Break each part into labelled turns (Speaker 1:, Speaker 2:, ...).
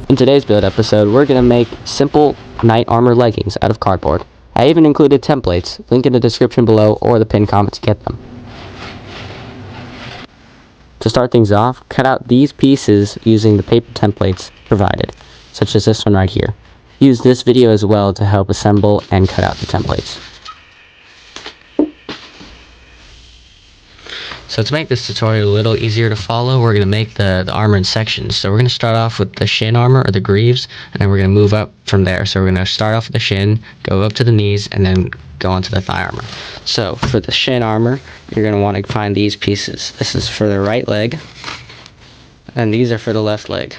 Speaker 1: In today's build episode, we're going to make simple knight armor leggings out of cardboard. I even included templates, link in the description below or the pinned comment to get them. To start things off, cut out these pieces using the paper templates provided, such as this one right here. Use this video as well to help assemble and cut out the templates. So to make this tutorial a little easier to follow, we're going to make the armor in sections. So we're going to start off with the shin armor, or the greaves, and then we're going to move up from there. So we're going to start off with the shin, go up to the knees, and then go on to the thigh armor. So for the shin armor, you're going to want to find these pieces. This is for the right leg, and these are for the left leg.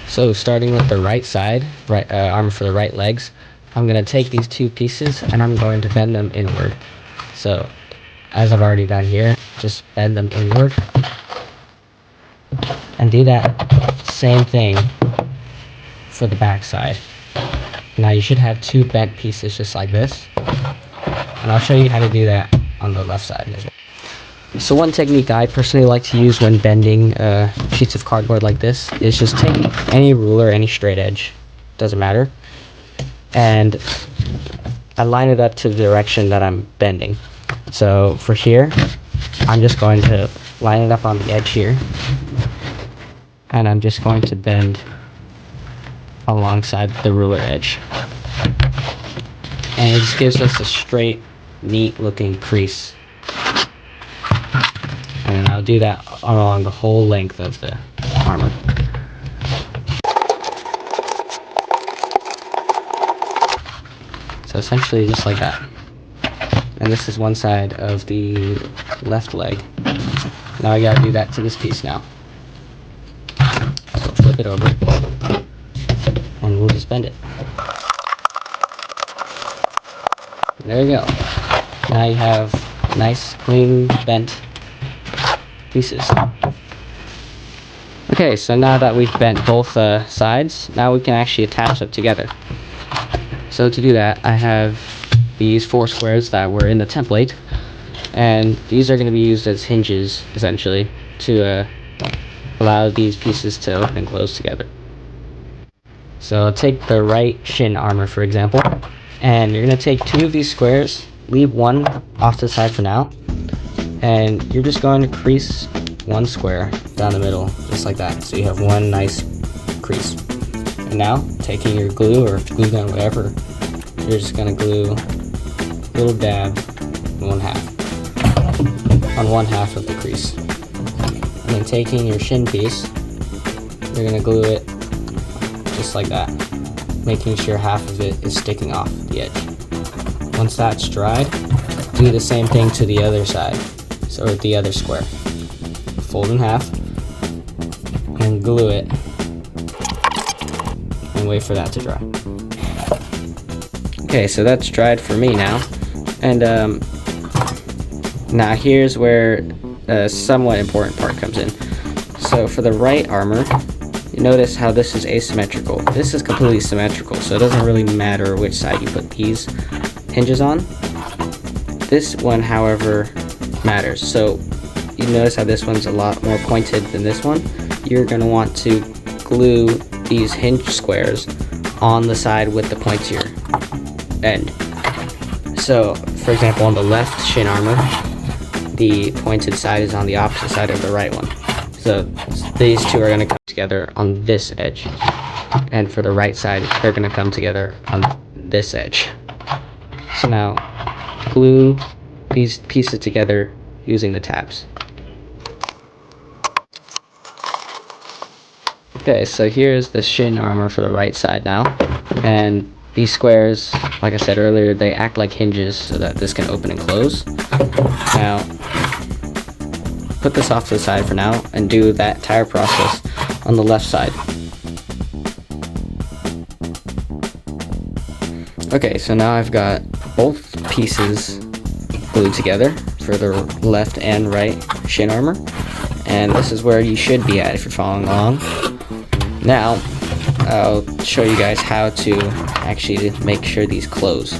Speaker 1: So starting with the right side, armor for the right legs, I'm going to take these two pieces and I'm going to bend them inward. So as I've already done here, just bend them inward. And do that same thing for the back side. Now you should have two bent pieces just like this. And I'll show you how to do that on the left side as well. So one technique I personally like to use when bending sheets of cardboard like this is just take any ruler, any straight edge, doesn't matter, and I line it up to the direction that I'm bending. So for here, I'm just going to line it up on the edge here, and I'm just going to bend alongside the ruler edge. And it just gives us a straight, neat looking crease. And I'll do that along the whole length of the armor. So essentially just like that. And this is one side of the left leg. Now I gotta do that to this piece now. So flip it over, and we'll just bend it. There you go. Now you have nice, clean, bent pieces. Okay, so now that we've bent both sides, now we can actually attach them together. So to do that, I have these 4 squares that were in the template, and these are going to be used as hinges essentially to allow these pieces to open and close together. So I'll take the right shin armor for example, and you're going to take 2 of these squares, leave one off to the side for now, and you're just going to crease 1 square down the middle just like that, so you have one nice crease. And now taking your glue or glue gun, whatever, you're just going to glue a little dab on one half of the crease, and then taking your shin piece, you're going to glue it just like that, making sure half of it is sticking off the edge. Once that's dried, do the same thing to the other side, so the other square. Fold in half and glue it and wait for that to dry. Okay, so that's dried for me now, and now here's where a somewhat important part comes in. So for the right armor, you notice how this is asymmetrical. This is completely symmetrical, so it doesn't really matter which side you put these hinges on. This one, however, matters. So you notice how this one's a lot more pointed than this one. You're going to want to glue these hinge squares on the side with the pointier end. So for example, on the left shin armor, the pointed side is on the opposite side of the right one. So these two are going to come together on this edge, and for the right side they're going to come together on this edge. So now glue these pieces together using the tabs. Okay, so here's the shin armor for the right side now, and these squares, like I said earlier, they act like hinges so that this can open and close. Now put this off to the side for now and do that entire process on the left side. Okay, so now I've got both pieces glued together for the left and right shin armor, and this is where you should be at if you're following along. Now I'll show you guys how to actually make sure these close.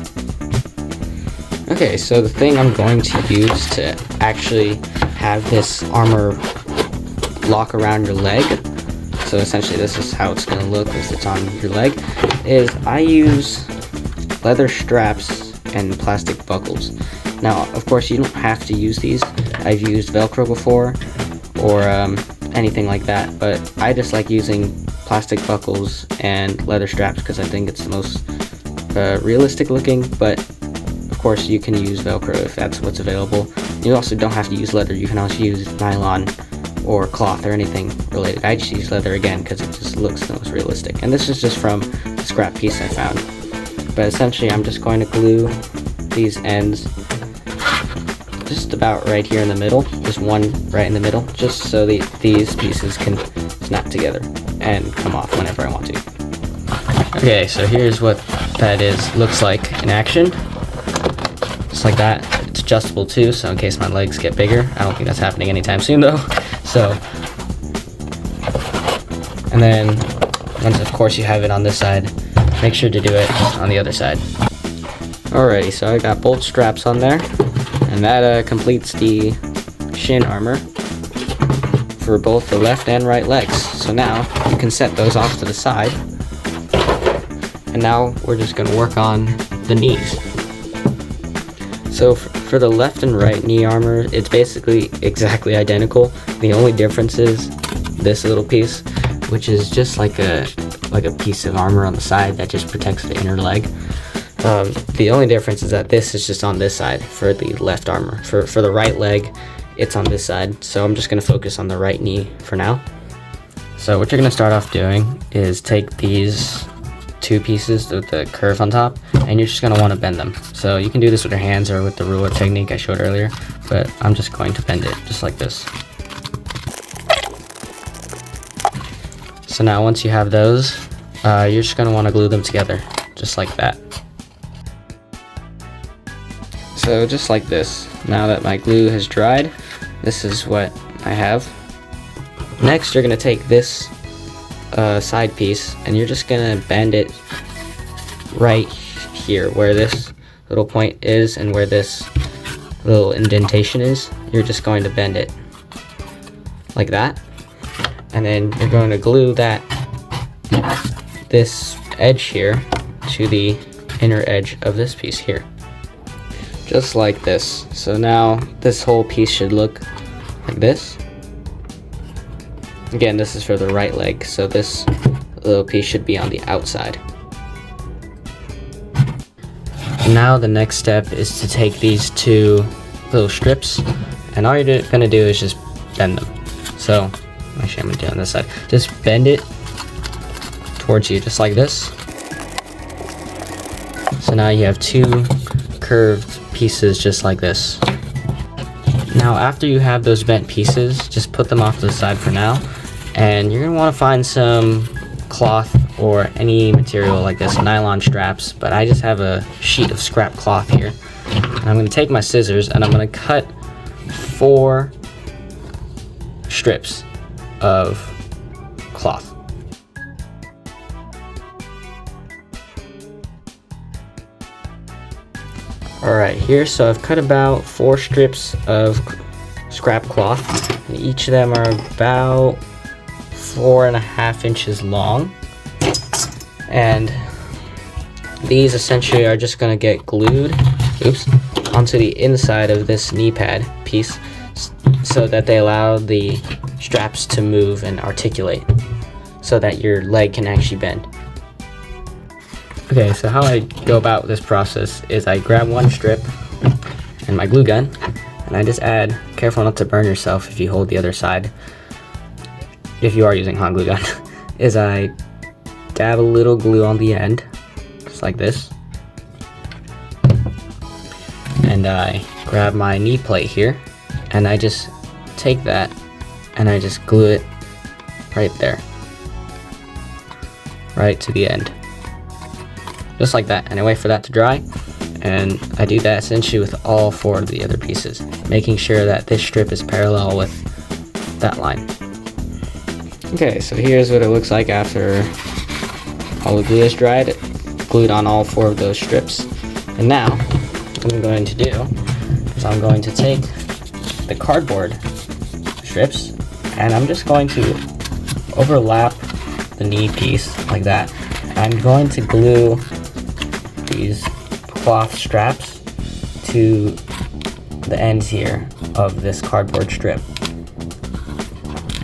Speaker 1: Okay, so the thing I'm going to use to actually have this armor lock around your leg so essentially this is how it's going to look as it's on your leg, is I use leather straps and plastic buckles. Now, of course, you don't have to use these. I've used Velcro before, or anything like that, but I just like using plastic buckles and leather straps because I think it's the most realistic looking, but of course you can use Velcro if that's what's available. You also don't have to use leather. You can also use nylon or cloth or anything related. I just use leather again because it just looks the most realistic. And this is just from the scrap piece I found. But essentially I'm just going to glue these ends just about right here in the middle, just one right in the middle, just so these pieces can snap together and come off whenever I want to. Okay, so here's what that looks like in action. Just like that. It's adjustable too, so in case my legs get bigger. I don't think that's happening anytime soon though. So, and then once of course you have it on this side, make sure to do it on the other side. Alrighty, so I got both straps on there, and that completes the shin armor for both the left and right legs. So now you can set those off to the side, and now we're just going to work on the knees. So for the left and right knee armor, it's basically exactly identical. The only difference is this little piece, which is just like a piece of armor on the side that just protects the inner leg. The only difference is that this is just on this side for the left armor. For the right leg, it's on this side. So I'm just going to focus on the right knee for now. So what you're going to start off doing is take these two pieces with the curve on top, and you're just going to want to bend them. So you can do this with your hands or with the ruler technique I showed earlier, but I'm just going to bend it just like this. So now once you have those, you're just going to want to glue them together just like that. So just like this. Now that my glue has dried, this is what I have. Next, you're going to take this side piece, and you're just going to bend it right here where this little point is and where this little indentation is. You're just going to bend it like that, and then you're going to glue this edge here to the inner edge of this piece here, just like this. So now this whole piece should look like this. Again, this is for the right leg, so this little piece should be on the outside. Now the next step is to take these two little strips, and all you're going to do is just bend them. So actually I'm going to do it on this side. Just bend it towards you just like this. So now you have two curved pieces just like this. Now after you have those bent pieces, just put them off to the side for now, and you're going to want to find some cloth or any material like this, nylon straps, but I just have a sheet of scrap cloth here. And I'm going to take my scissors and I'm going to cut 4 strips of cloth. Alright, here, so I've cut about 4 strips of scrap cloth, and each of them are about 4.5 inches long. And these essentially are just going to get glued onto the inside of this knee pad piece so that they allow the straps to move and articulate so that your leg can actually bend. Okay, so how I go about this process is I grab one strip and my glue gun, and I just add, careful not to burn yourself if you hold the other side, if you are using hot glue gun, is I dab a little glue on the end, just like this, and I grab my knee plate here, and I just take that and I just glue it right there, right to the end. Just like that, and I wait for that to dry, and I do that essentially with all 4 of the other pieces, making sure that this strip is parallel with that line. Okay, so here's what it looks like after all the glue is dried, glued on all 4 of those strips. And now, what I'm going to do is I'm going to take the cardboard strips, and I'm just going to overlap the knee piece like that. I'm going to glue these cloth straps to the ends here of this cardboard strip.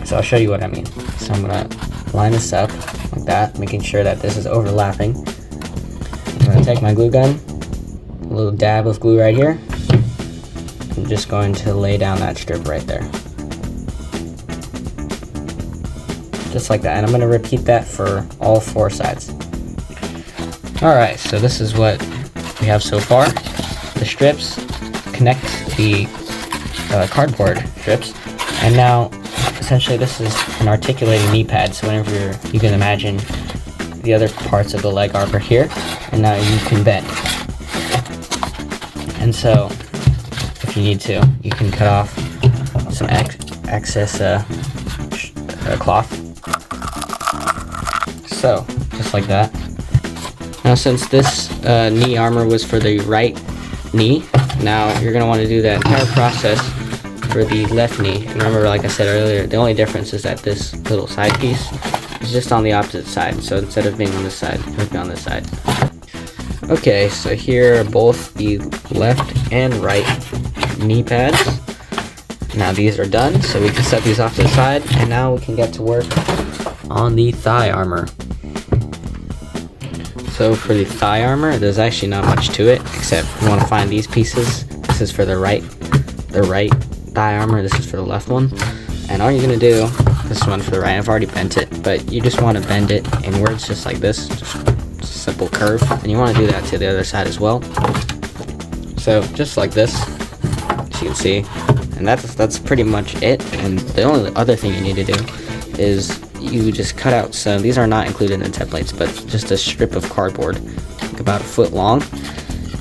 Speaker 1: So I'll show you what I mean. So I'm gonna line this up like that, making sure that this is overlapping. I'm gonna take my glue gun, a little dab of glue right here. I'm just going to lay down that strip right there. Just like that, and I'm gonna repeat that for all 4 sides. Alright, so this is what we have so far. The strips connect the cardboard strips, and now essentially this is an articulating knee pad, so whenever you can imagine the other parts of the leg armor here, and now you can bend. And so if you need to, you can cut off some excess cloth. So just like that. Now since this knee armor was for the right knee, now you're going to want to do that entire process for the left knee. And remember, like I said earlier, the only difference is that this little side piece is just on the opposite side. So instead of being on this side, it'll be on this side. Okay, so here are both the left and right knee pads. Now these are done, so we can set these off to the side, and now we can get to work on the thigh armor. So for the thigh armor, there's actually not much to it, except you want to find these pieces. This is for the right thigh armor, this is for the left one. And all you're going to do, this one for the right, I've already bent it, but you just want to bend it inwards just like this, just a simple curve. And you want to do that to the other side as well. So just like this, as you can see. And that's pretty much it. And the only other thing you need to do is you just cut out some, these are not included in templates, but just a strip of cardboard, like about 1 foot long.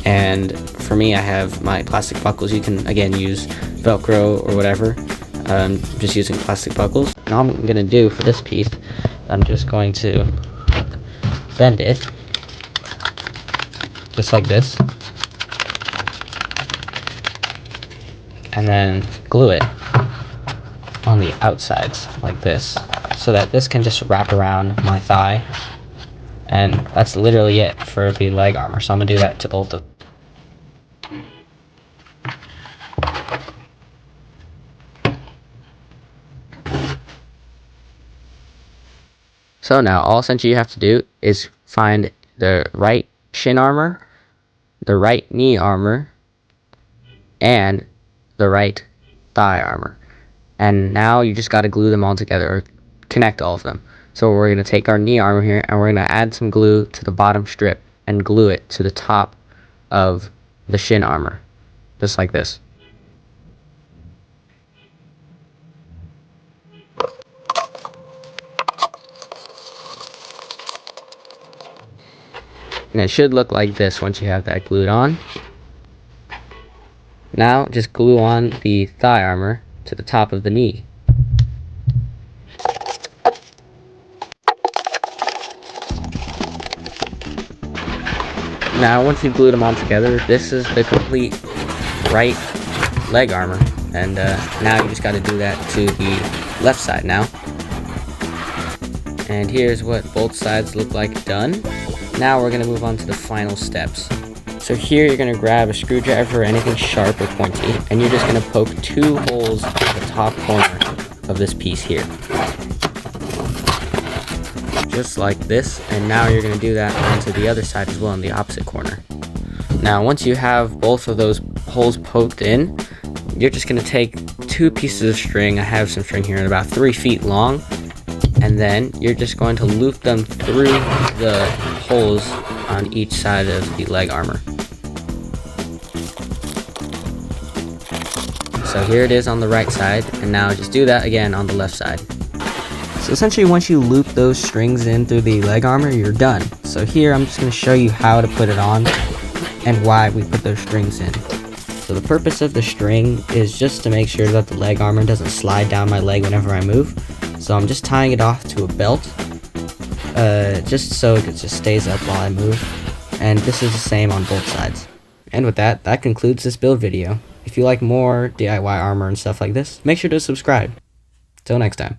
Speaker 1: And for me, I have my plastic buckles. You can again use Velcro or whatever. Just using plastic buckles. And all I'm gonna do for this piece, I'm just going to bend it just like this, and then glue it on the outsides like this, so that this can just wrap around my thigh. And that's literally it for the leg armor. So I'm gonna do that to both of them. So now all essentially you have to do is find the right shin armor, the right knee armor, and the right thigh armor. And now you just got to glue them all together, or connect all of them. So we're going to take our knee armor here, and we're going to add some glue to the bottom strip and glue it to the top of the shin armor, just like this. And it should look like this once you have that glued on. Now just glue on the thigh armor to the top of the knee. Now once you've glued them all together, this is the complete right leg armor. And now you just got to do that to the left side now. And here's what both sides look like done. Now we're going to move on to the final steps. So here you're going to grab a screwdriver or anything sharp or pointy, and you're just going to poke 2 holes at the top corner of this piece here. Just like this, and now you're going to do that onto the other side as well in the opposite corner. Now once you have both of those holes poked in, you're just going to take 2 pieces of string. I have some string here about 3 feet long, and then you're just going to loop them through the holes on each side of the leg armor. So here it is on the right side, and now just do that again on the left side. So essentially once you loop those strings in through the leg armor, you're done. So here I'm just going to show you how to put it on and why we put those strings in. So the purpose of the string is just to make sure that the leg armor doesn't slide down my leg whenever I move. So I'm just tying it off to a belt, just so it just stays up while I move. And this is the same on both sides. And with that, that concludes this build video. If you like more DIY armor and stuff like this, make sure to subscribe. Till next time.